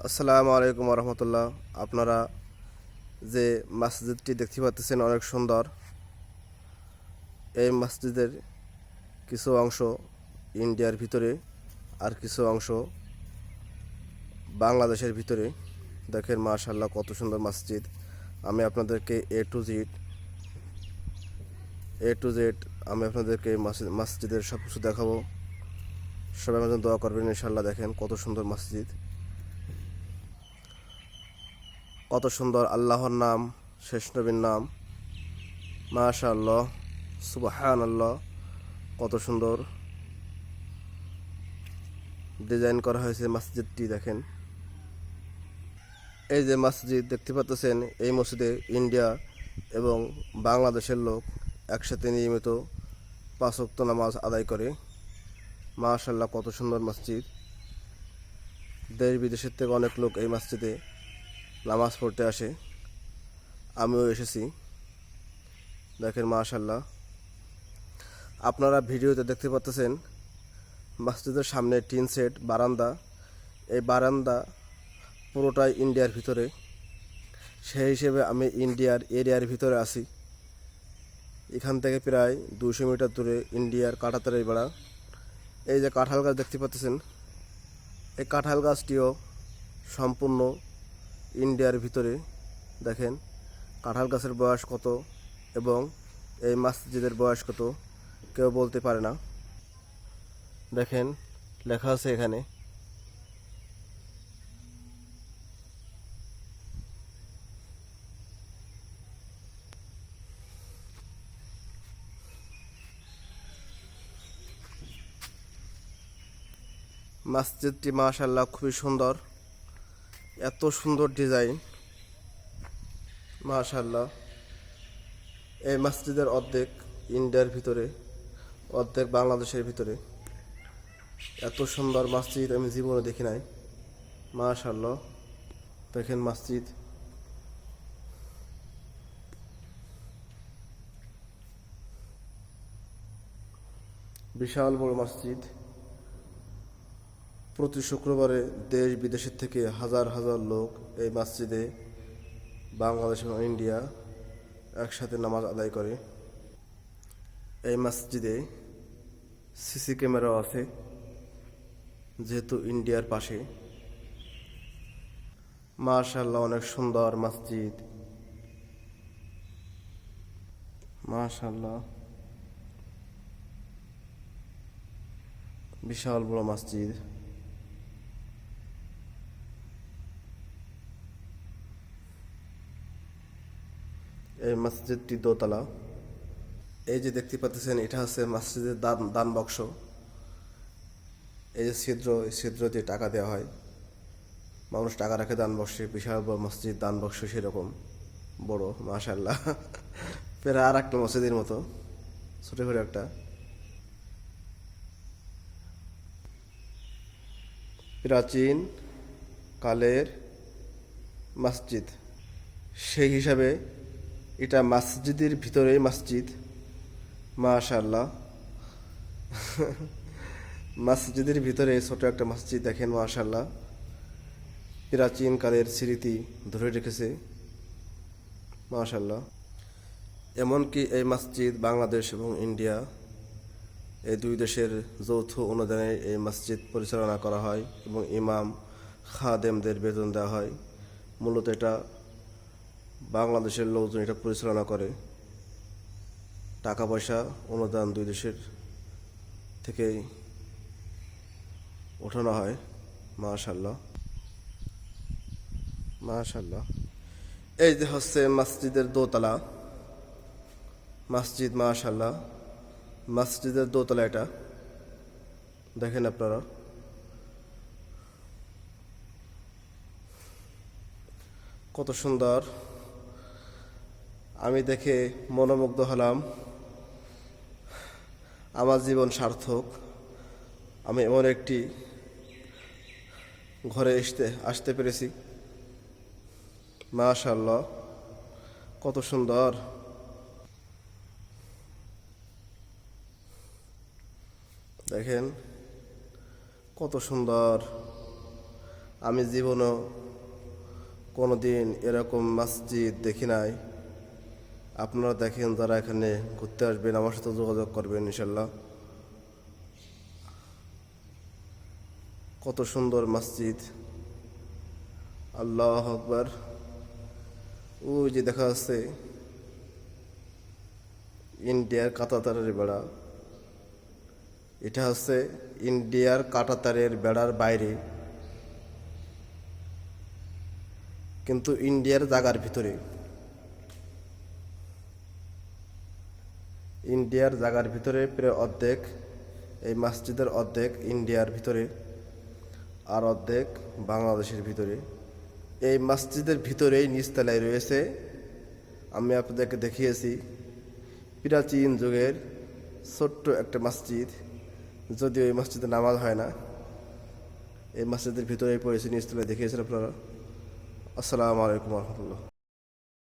আসসালামু আলাইকুম রহমতুল্লাহ। আপনারা যে মসজিদটি দেখতে পাচ্ছেন অনেক সুন্দর। এই মসজিদের কিছু অংশ ইন্ডিয়ার ভিতরে আর কিছু অংশ বাংলাদেশের ভিতরে। দেখেন মাশাআল্লাহ কত সুন্দর মসজিদ। আমি আপনাদেরকে এ টু জেড আমি আপনাদেরকে মসজিদের সব কিছু দেখাবো। সবাই আমাদের দোয়া করবেন ইনশাআল্লাহ। দেখেন কত সুন্দর মসজিদ, কত সুন্দর আল্লাহর নাম, শেষ নবীর নাম। মাশাআল্লাহ, সুবহানাল্লাহ, কত সুন্দর ডিজাইন করা হয়েছে মসজিদটি। দেখেন এই যে মসজিদ দেখতে পাচ্ছেন, এই মসজিদে ইন্ডিয়া এবং বাংলাদেশের লোক একসাথে নিয়মিত 5 ওয়াক্ত নামাজ আদায় করে। মাশাআল্লাহ, কত সুন্দর মসজিদ। দেশ বিদেশের থেকে অনেক লোক এই মসজিদে নামাজ পড়তে আসে, আমিও এসেছি। দেখেন মাশাআল্লাহ, আপনারা ভিডিওতে দেখতে পাচ্ছেন মসজিদের সামনে টিন সেট বারান্দা। এই বারান্দা পুরোটাই ইন্ডিয়ার ভিতরে। সেই হিসেবে আমি ইন্ডিয়ার এরিয়ার ভিতরে আছি। এখান থেকে প্রায় 200 মিটার দূরে ইন্ডিয়ার কাঁটাতারের বেড়া। এই যে কাঁঠাল গাছ দেখতে পাচ্ছেন, এই কাঁঠাল গাছটিও সম্পূর্ণ ইন্ডিয়ার ভিতরে। দেখেন কাঁঠাল গাছের বয়স কত এবং এই মসজিদের বয়স কত কেউ বলতে পারে না। দেখেন লেখা আছে এখানে। মসজিদটি মাশাআল্লাহ খুবই সুন্দর, এত সুন্দর ডিজাইন। মাশাআল্লাহ, এই মসজিদের অর্ধেক ইন্ডিয়ার ভিতরে, অর্ধেক বাংলাদেশের ভিতরে। এত সুন্দর মসজিদ আমি জীবনে দেখি নাই। মাশাআল্লাহ, দেখেন মসজিদ। বিশাল বড় মসজিদ। প্রতি শুক্রবারে দেশ বিদেশের থেকে হাজার হাজার লোক এই মসজিদে, বাংলাদেশ এবং ইন্ডিয়া একসাথে নামাজ আদায় করে। এই মসজিদে সিসি ক্যামেরাও আছে, যেহেতু ইন্ডিয়ার পাশে। মাশাআল্লাহ, অনেক সুন্দর মসজিদ। মাশাআল্লাহ, বিশাল বড় মসজিদ। এই মসজিদটি দোতলা। এই যে দেখতে পাচ্ছেন, এটা হচ্ছে মসজিদের দান দান বাক্স। এই যে ছিদ্র, এই ছিদ্র দিয়ে টাকা দেওয়া হয়, মানুষ টাকা রাখে দান বাক্সে। বিশাল বড় মসজিদ, দান বাক্স সেরকম বড়। মাশাআল্লাহ, প্রায় আর একটা মসজিদের মতো, ছোট করে একটা। প্রাচীন কালের মসজিদ, সেই হিসাবে এটা মসজিদের ভিতরেই মসজিদ। মাশাআল্লাহ, মসজিদের ভিতরে ছোট একটা মসজিদ। দেখেন মাশাআল্লাহ, প্রাচীন কালের স্মৃতি ধরে রেখেছে। মাশাআল্লাহ, এমনকি এই মসজিদ বাংলাদেশ এবং ইন্ডিয়া এই দুই দেশের যৌথ অনুদানে এই মসজিদ পরিচালনা করা হয় এবং ইমাম খাদেমদের বেতন দেওয়া হয়। মূলত এটা বাংলাদেশের লোকজন এটা পরিচালনা করে। টাকা পয়সা অনুদান দুই দেশের থেকেই ওঠানো হয়। মাশাআল্লাহ, মাশাআল্লাহ। এই যে হচ্ছে মসজিদের দোতলা মসজিদ। মাশাআল্লাহ, মসজিদের দোতলা এটা। দেখেন আপনারা কত সুন্দর। আমি দেখে মনোমুগ্ধ হলাম। আমার জীবন সার্থক। আমি এমন একটি ঘরে আসতে পেরেছি। মাশাআল্লাহ, কত সুন্দর। দেখেন কত সুন্দর আমি জীবনও কোনো দিন এরকম মসজিদ দেখি নাই। আপনারা দেখেন, যারা এখানে ঘুরতে আসবেন আমার সাথে যোগাযোগ করবেন ইনশাল্লাহ। কত সুন্দর মসজিদ, আল্লাহু আকবার। ওই যে দেখা যাচ্ছে ইন্ডিয়ার কাঁটাতারের বেড়া। এটা হচ্ছে ইন্ডিয়ার কাঁটাতারের বেড়ার বাইরে, কিন্তু ইন্ডিয়ার জায়গার ভিতরে। ইন্ডিয়ার জায়গার ভিতরে প্রায় অর্ধেক, এই মসজিদের অর্ধেক ইন্ডিয়ার ভিতরে আর অর্ধেক বাংলাদেশের ভিতরে। এই মসজিদের ভিতরেই নিচতলায় রয়েছে, আমি আপনাদেরকে দেখিয়েছি, প্রাচীন যুগের ছোট্ট একটা মসজিদ। যদিও এই মসজিদে নামাজ হয় না, এই মসজিদের ভিতরেই পড়েছে, নিচতলায় দেখিয়েছেন আপনারা। আসসালামু আলাইকুম রহমতুল্লাহ।